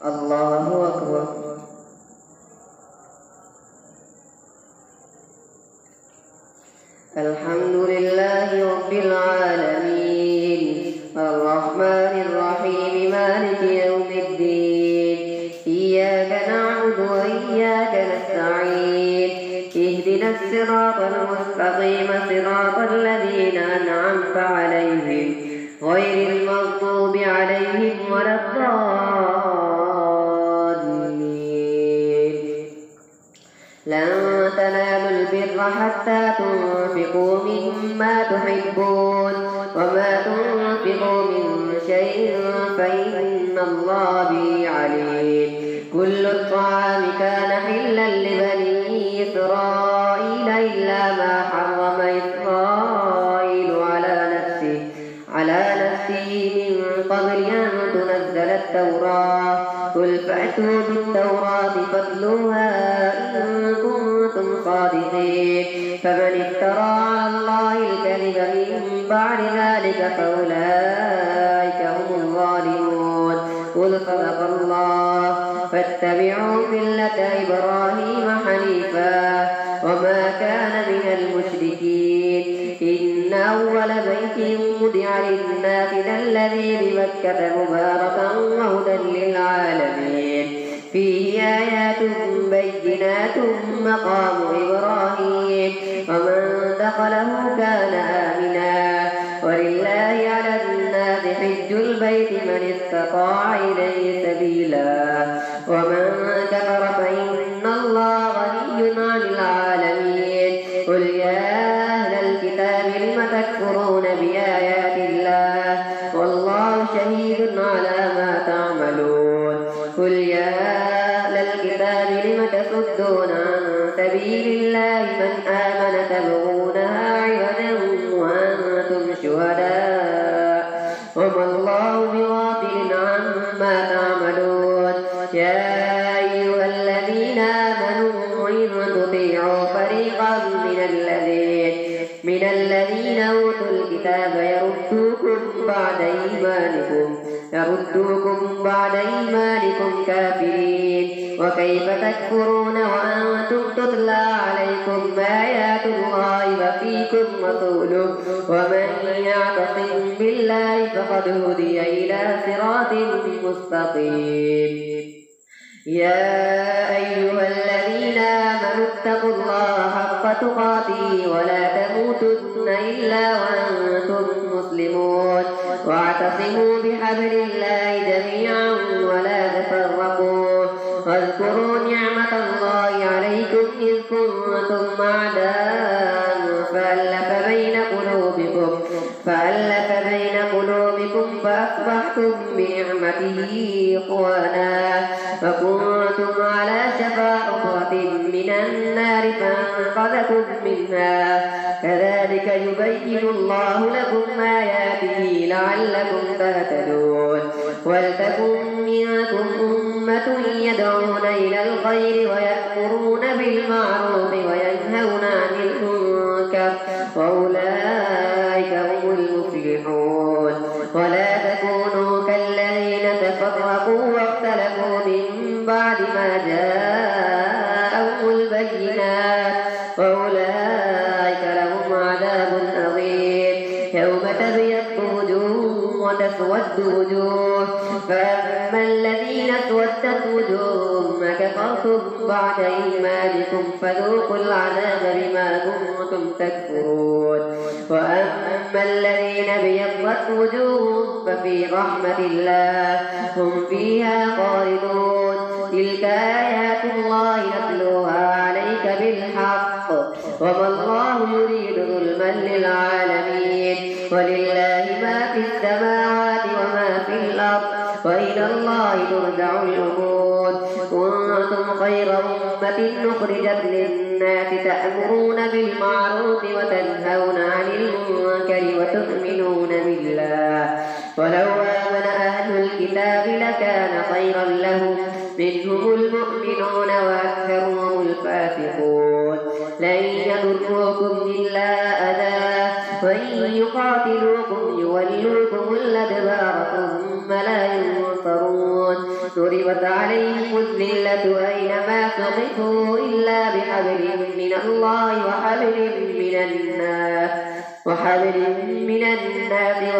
الله أكبر. الحمد لله رب العالمين الرحمن الرحيم مالك يوم الدين إياك نعبد وإياك نستعين اهدنا الصراط المستقيم صراط الذين أنعمت عليهم غير المغضوب عليهم ولا الضالين. لن تنالوا البر حتى تنفقوا مما تحبون وما تنفقوا من شيء فإن الله به عليم. كل الطعام كان حلا لبني إسرائيل إلا ما حرم إسرائيل على نفسه من قبل أن تنزل التوراة. قل فأتوا بالتوراة فاتلوها إن كنتم صادقين. فمن افترى على الله الكذب من بعد ذلك فأولئك هم الظالمون. قل صدق الله فاتبعوا ملة إبراهيم حنيفا وما كان من المشركين. إن أول بيت وضع للناس الذي بمكة مباركا وهدى للعالمين فيه آيات بينات مقام إبراهيم ومن دخله كان آمنا. ولله على الناس حج البيت من استطاع إليه سبيلا ومن كفر فإن الله غني عن العالمين. قل يا أهل الكتاب لم تكفرون بآيات الله والله شهيد على ما تعملون. قل يا أهل الكتاب لم تصدون عن سبيل الله من آمن تبغونها عوجا وأنتم شهداء وما الله بغافل عما تعملون. يا أيها الذين آمنوا إن تطيعوا فريقا من الذين أوتوا الكتاب يردوكم بعد إيمانكم كافرين. وكيف تكفرون وأنتم تتلى عليكم آيات الله وفيكم رسوله ومن يعتصم بالله فقد هدي إلى صراط مستقيم. يا أيها الذين آمنوا اتقوا الله حق تقاته ولا تموتن إلا وأنتم مسلمون. واعتصموا بحبل الله جميعا ولا تفرقوا. واذكروا نعمة الله عليكم إذ كنتم أعداء فألف بين قلوبكم فأصبحتم بنعمته إخوانا وكنتم على شفا حفرة من النار فأنقذكم منها. كذلك يبين الله لكم آياته لعلكم تهتدون. ولتكن منكم أمة يدعون إلى الخير ويأمرون بالمعروف وينهون عن المنكر وأولئك هم المفلحون. ولا تكونوا كالذين تفرقوا واختلفوا من بعد ما جاءهم البينات وأولئك لهم عذاب عظيم. يوم تبيض وجوه وتسود وجوه فأما الذين اسودت وجوههم أكفرتم بعد إيمانكم فذوقوا العذاب بما كنتم تكفرون. وأما الذين ابيضت وجوههم ففي رحمة الله هم فيها خالدون. تلك آيات الله نتلوها عليك بالحق وما الله يريد ظلما للعالمين. ولله ما في السماوات وما في الأرض وإلى الله ترجع الأمور. كنتم خير أمة أخرجت للناس تأمرون بالمعروف وتنهون عن المنكر وتؤمنون بالله. ولو آمن أهل الكتاب لكان خيرا لهم منهم المؤمنون وأكثرهم الفاسقون. لن يضروكم إلا أذى وإن يقاتلوكم يولوكم الأدبار ثم لا ينصرون. ضربت عليهم الذلة أينما ثقفوا إلا بحبل من الله وحبل من الناس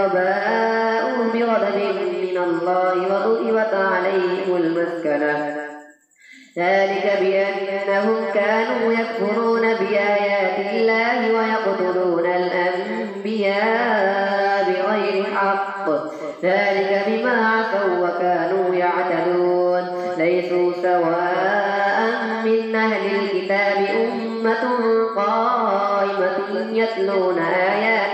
وباءوا بغضب من الله وضربت عليهم المسكنة ذلك بأنهم كانوا يكفرون بآيات الله ويقتلون الأنبياء بغير حق ذلك بما عصوا وكانوا يعتدون ليسوا سواء من أهل الكتاب أمة قائمة يتلون آيات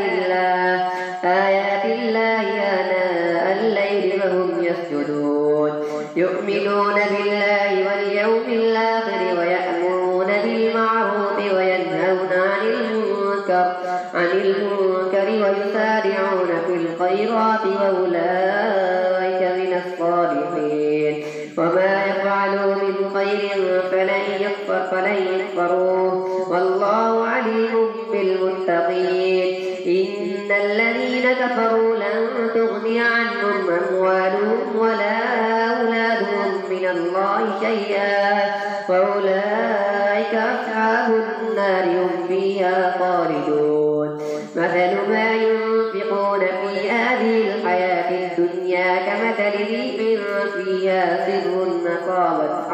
الله آناء الليل وهم يسجدون يؤمنون بالله واليوم الآخر ويأمرون بالمعروف وينهون عن المنكر ويسارعون في الخيرات وأولئك من الصالحين وما يفعلوا من خير فلن يكفروه والله عليم بالمتقين إن الذين كفروا لن تغني عنهم أموالهم ولا أولادهم من الله شيئا وأولئك أصحاب النار هم فيها خالدون مثل ما ينفقون في هذه الحياة الدنيا كمثل ريح فيها سر أصابت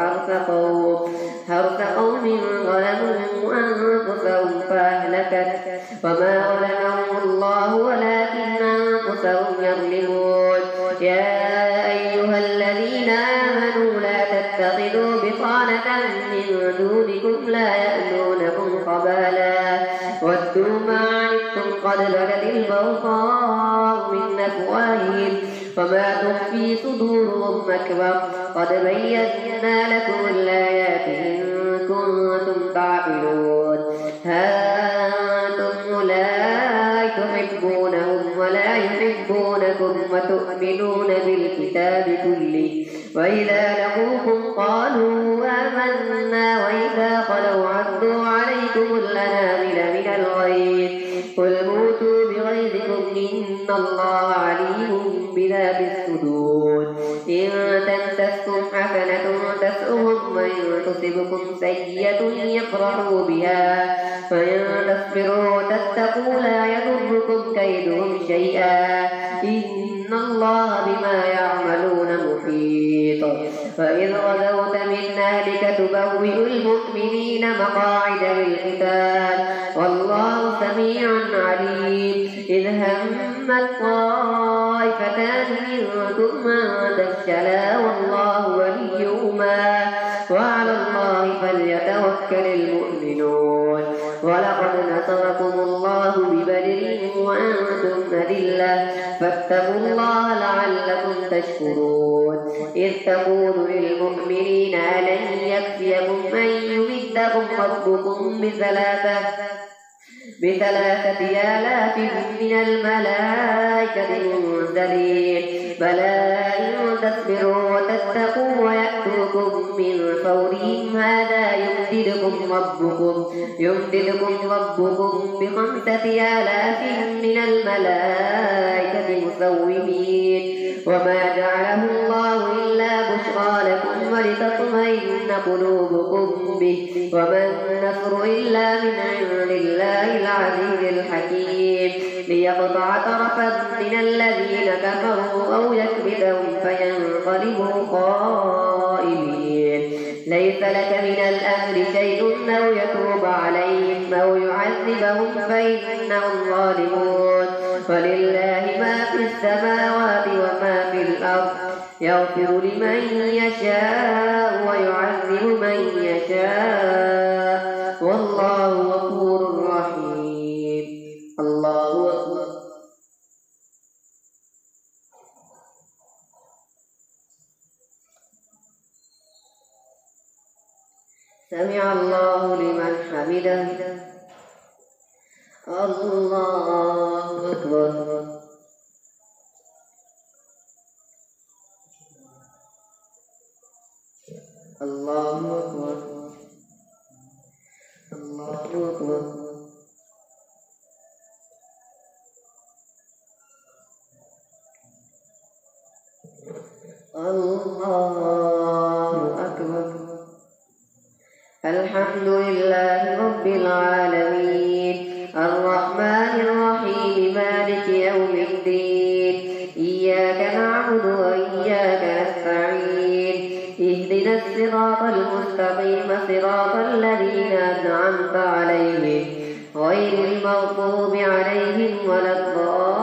حرث قوم ظلموا أنفسهم فأهلكت وما ظلمهم الله ولكن أنفسهم يظلمون يا أيها الذين آمنوا لا تتخذوا بطانة من دونكم لا يألونكم خبالا ودوا ما عنتم قد بدت البغضاء من أفواههم وما تخفي صدورهم أكبر قد بينا لكم الآيات إن كنتم تعقلون ها أنتم أولئك تحبونهم ولا يحبونكم وتؤمنون بالكتاب كله وإذا لقوكم قالوا آمنا وإذا خلوا عضوا عليكم الأنامل من الغيظ قل موتوا بغيظكم إن الله عليم بذات الصدور إن تمسسكم حسنة تسؤهم وإن تصبكم سيئة يفرحوا بها وإن تصبروا وتتقوا لا يضركم كيدهم شيئا إن الله بما يعملون محيط فإذ غدوت من أهلك تبوئ المؤمنين مقاعد للقتال والله سميع عليم إذ همت طائفتان منكم أن تفشلا والله وليهما وعلى الله فليتوكل المؤمنون ولقد نصركم الله ببدر وأنتم أذلة فاتقوا الله لعلكم تشكرون إذ تقول للمؤمنين ألن يكفيكم أن يمدكم ربكم بثلاثة آلاف من الملائكة منزلين بلى إن تصبروا وتتقوا ويأتوكم من فورهم هذا يمددكم ربكم ب5 آلاف من الملائكة مسومين وما جعله الله إلا بشرى لكم ولتطمئن قلوبكم به وما النصر إلا من عند الله العزيز الحكيم ليقطع طرفا من الذين كفروا أو يكبتهم فينقلبوا خائبين ليس لك من الأمر شيء أو يتوب عليهم أو يعذبهم فإنهم ظالمون ولله ما في السماوات وما في الأرض يغفر لمن يشاء ويعذب من يشاء والله غفور رحيم الله أكبر سمع الله لمن حمده الله أكبر الله أكبر الله أكبر الله الحمد لله رب العالمين الرحمن الرحيم مالك يوم الدين إياك نعبد وإياك نستعين اهدنا الصراط المستقيم صراط الذين أنعمت عليهم غير المغضوب عليهم ولا الضالين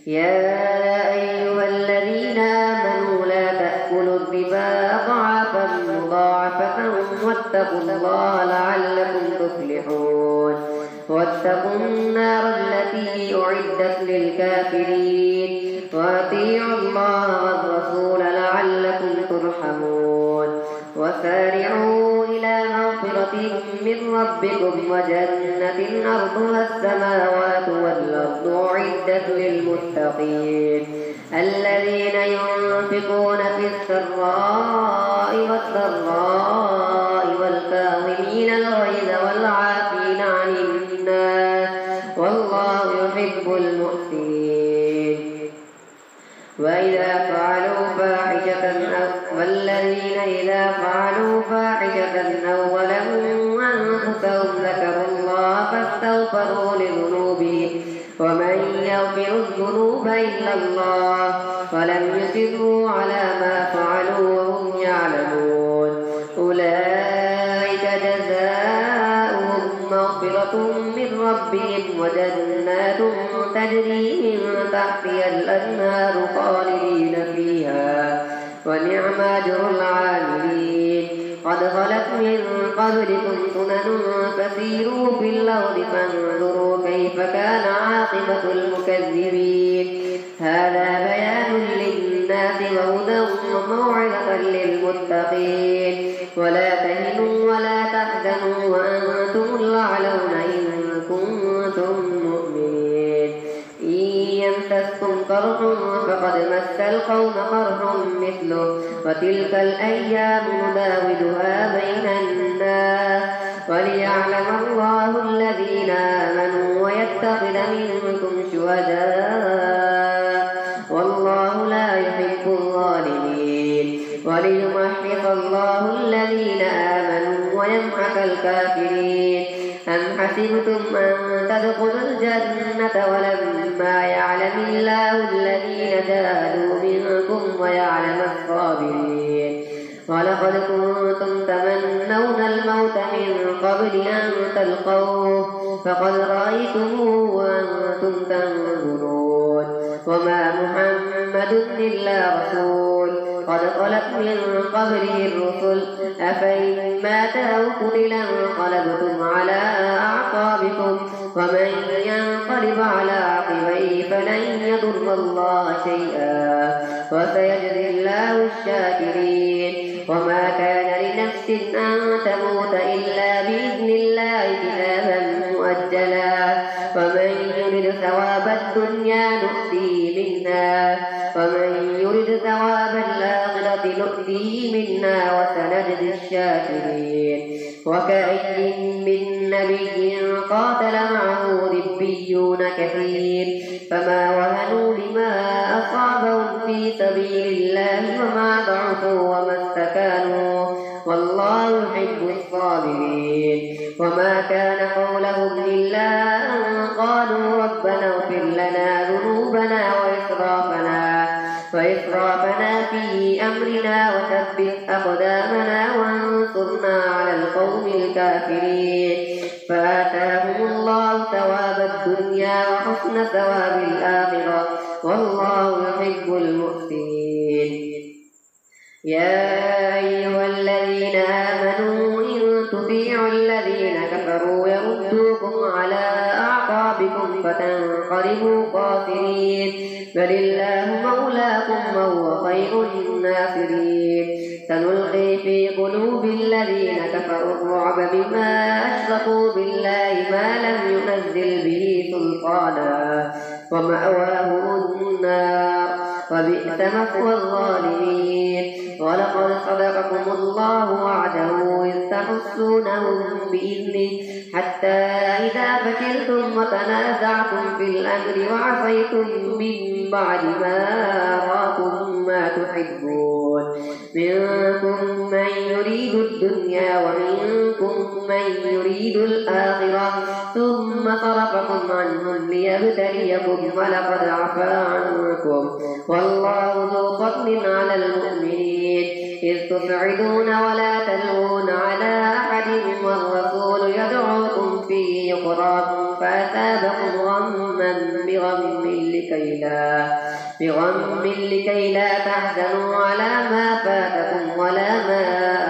يا أيها الذين آمنوا لا تأكلوا الربا أضعافا مضاعفة واتقوا الله لعلكم تفلحون واتقوا النار التي أعدت للكافرين وأطيعوا الله والرسول لعلكم ترحمون وسارعوا إلى مغفرة من ربكم وجنة أرضها السماوات والأرض أعدت للمتقين الذين ينفقون في السراء والضراء والكاظمين الغيظ والعافين عن الناس والله يحب المحسنين وإذا فعلوا فاحشة والذين إذا فعلوا فاحشة أو ظلموا أنفسهم ذكروا الله فاستغفروا لذنوبهم ومن يغفر الذنوب إلا الله ولم يصروا على ما فعلوا وهم يعلمون أولئك جزاؤهم مغفرة من ربهم وجنات تجري من تحتها الأنهار خالدين فيها ونعم أجر العاملين قد خلت من قبلكم سنن فسيروا في الأرض فانظروا كيف كان عاقبة المكذبين هذا بيان للناس وهدى وموعظة للمتقين ولا تهنوا ولا تحزنوا وأنتم الأعلون إن كنتم مؤمنين إن يمسسكم قرح فقد مس القوم قرح مثله وتلك الأيام نداولها بين الناس وليعلم الله الذين آمنوا ويتخذ منكم شهداء والله لا يحب الظالمين وليمحص الله الذين آمنوا ويمحق الكافرين أم حسبتم أن تدخلوا الجنة ولما يعلم الله الذين جاهدوا منكم ويعلم الصابرين ولقد كنتم تمنون الموت من قبل أن تلقوه فقد رأيتموه وأنتم تنظرون وما محمد إلا رسول قد خلت من قبله الرسل أفإن مات أو قتل انقلبتم على أعقابكم ومن ينقلب على عقبيه فلن يضر الله شيئا وسيجزي الله الشاكرين وما كان لنفس أن تموت إلا بإذن الله كتابا مؤجلا ومن يرد ثواب الدنيا نؤتيه منها ومن يرد ثواب الآخرة نؤتيه منها وسنجزي الشاكرين وكأي من نبي قاتل معه ربيون كثير فما وهنوا لما أصابهم في سبيل الله وما ضعفوا وما استكانوا والله يحب الصابرين وما كان قولهم إلا أن قالوا ربنا اغفر لنا ذنوبنا وإسرافنا في أمرنا وثبت أقدامنا وانصرنا على القوم الكافرين فآتاهم الله ثواب الدنيا وحسن ثواب الآخرة والله يحب المحسنين يا أيها الذين آمنوا إن تطيعوا الذين كفروا يردوكم على أعقابكم فتنقلبوا خاسرين بل الله مولاكم وهو خير الناصرين سنلقي في قلوب الذين كفروا الرعب بما أشركوا بالله ما لم ينزل به سلطانا ومأواهم النار وبئس مثوى الظالمين ولقد صدقكم الله وعده إذ تحسونهم بإذنه حتى إذا فشلتم وتنازعتم في الأمر وعصيتم من بعد ما أراكم ما تحبون منكم من يريد الدنيا ومنكم من يريد الآخرة ثم صرفكم عنهم ليبتليكم ولقد عفا عنكم والله ذو فضل على المؤمنين إذ تصعدون ولا تلوون على أحد والرسول يدعوكم في أخراكم فأثابكم غما بغم لكي لا تحزنوا على ما فاتكم ولا ما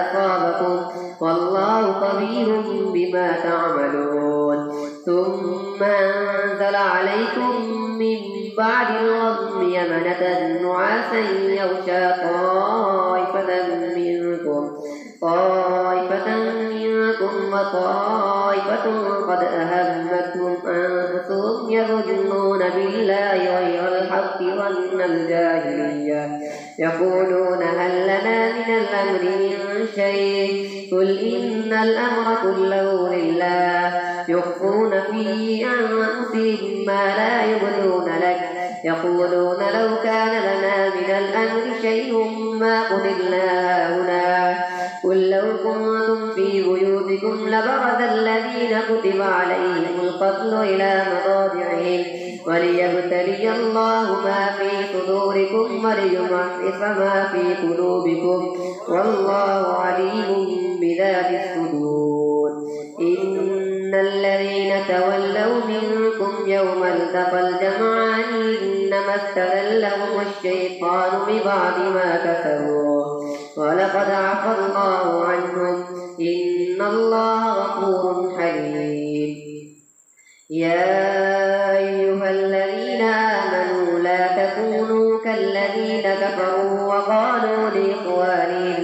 أصابكم والله خبير بما تعملون ثم أنزل عليكم من بعد الغم يمنة نعاسا يغشى طائفة منكم وطائفة قد أهمتهم أنفسهم يظنون بالله غير الحق ظن الجاهلية يقولون هل لنا من الأمر من شيء قل إن الأمر كله لله يخفون في أنفسهم ما لا يبدون لك يقولون لو كان لنا من الأمر شيء ما قتلنا هنا قل لو كنتم في بيوتكم لبرز الذين كتب عليهم القتل إلى مضاجعهم وليبتلي الله ما في صدوركم وليمحص ما في قلوبكم والله عليم بذات الصدور إن الذين تولوا منكم يوم التقى الجمعان إنما استذلهم الشيطان ببعض ما كسبوا ولقد عفا الله عنهم إن الله غفور حليم يا أيها الذين آمنوا لا تكونوا كالذين كفروا وقالوا لإخوانهم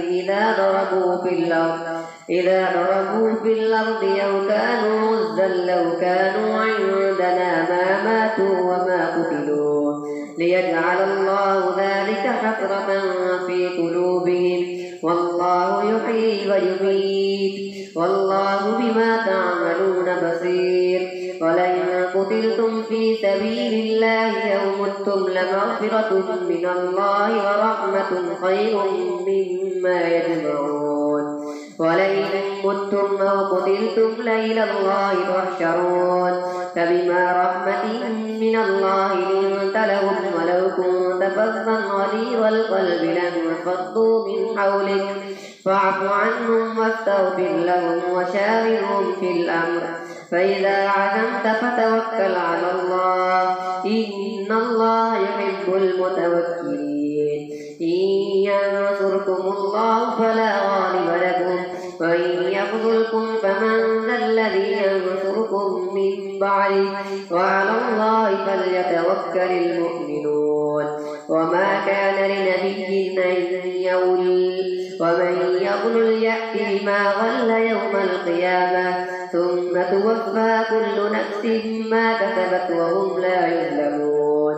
إذا ضربوا في الأرض أو كانوا غزا لو كانوا عندنا ما ماتوا وما قتلوا ليجعل الله ذلك حسرة في قلوبهم والله يحيي ويميت والله بما تعملون بصير ولئن قتلتم في سبيل الله أو متم لمغفرة من الله ورحمة خير مما يجمعون ولئن متم أو قتلتم لإلى الله تحشرون فبما رحمة من الله لنت لهم ولو كنت فظا غليظ القلب لانفضوا من حولك فاعف عنهم واستغفر لهم وشاورهم في الأمر فإذا عزمت فتوكل على الله إن الله يحب المتوكلين إن ينصركم الله فلا غالب لكم وإن يخذلكم فمن ذا الذي ينصركم من بعده وعلى الله فليتوكل المؤمنون وما كان لنبي أن يغل ومن يغل يأت بما غل يوم القيامة ثم توفى كل نفس ما كسبت وهم لا يظلمون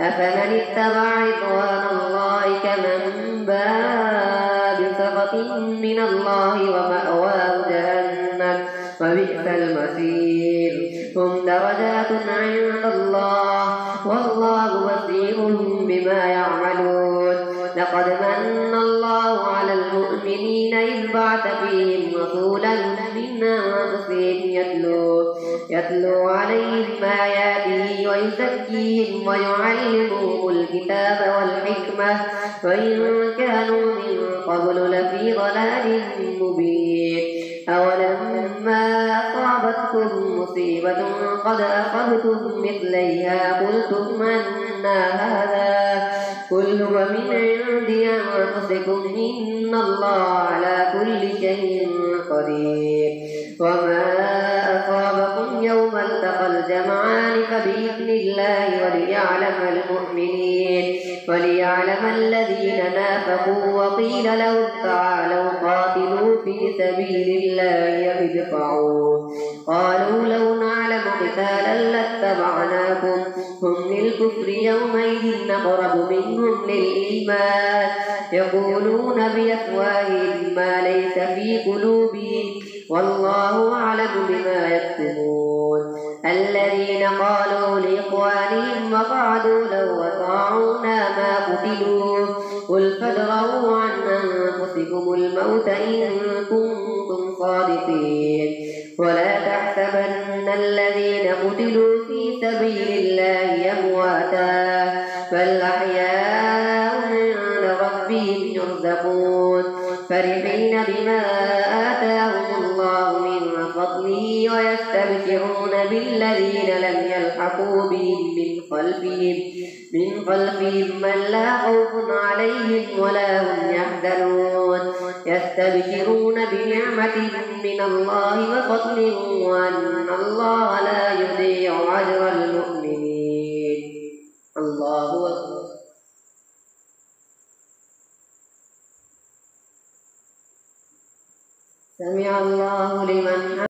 أفمن اتبع رضوان الله كمن باء بسخط من الله ومأواه جهنم وبئس المصير هم درجات عند الله والله بصير بما يعملون لقد من الله على المؤمنين إذ بعث فيهم رسولا من أنفسهم يتلو عليهم آياته ويزكيهم ويعلمهم الكتاب والحكمة وإن كانوا من قبل لفي ضلال مبين أولما أصابتكم مصيبة قد أخذتم مثليها قلتم أنى هذا قل هو من عند أنفسكم إن الله على كل شيء قدير وما أصابكم يوم التقى الجمعان فبإذن الله وليعلم الذين نافقوا وقيل لهم تعالوا قاتلوا في سبيل الله يدفعوا قالوا لو نعلم قتالا لاتبعناكم هم للكفر يومئذ أقرب منهم للإيمان يقولون بأفواههم ما ليس في قلوبهم والله أعلم بما يكتمون الذين قالوا لإخوانهم وقعدوا لو أطاعونا ما قتلوا قل فادرءوا عن أنفسكم الموت إن كنتم صادقين ولا تحسبن الذين قتلوا في سبيل الله أمواتا بل أحياء عند ربهم يرزقون فرحين بما آتاهم الله من فضله ويستبشرون بالذين لم يلحقوا بهم من خلفهم من لا خوف عليهم ولا هم يحزنون يستبشرون بنعمة من الله وفضل وأن الله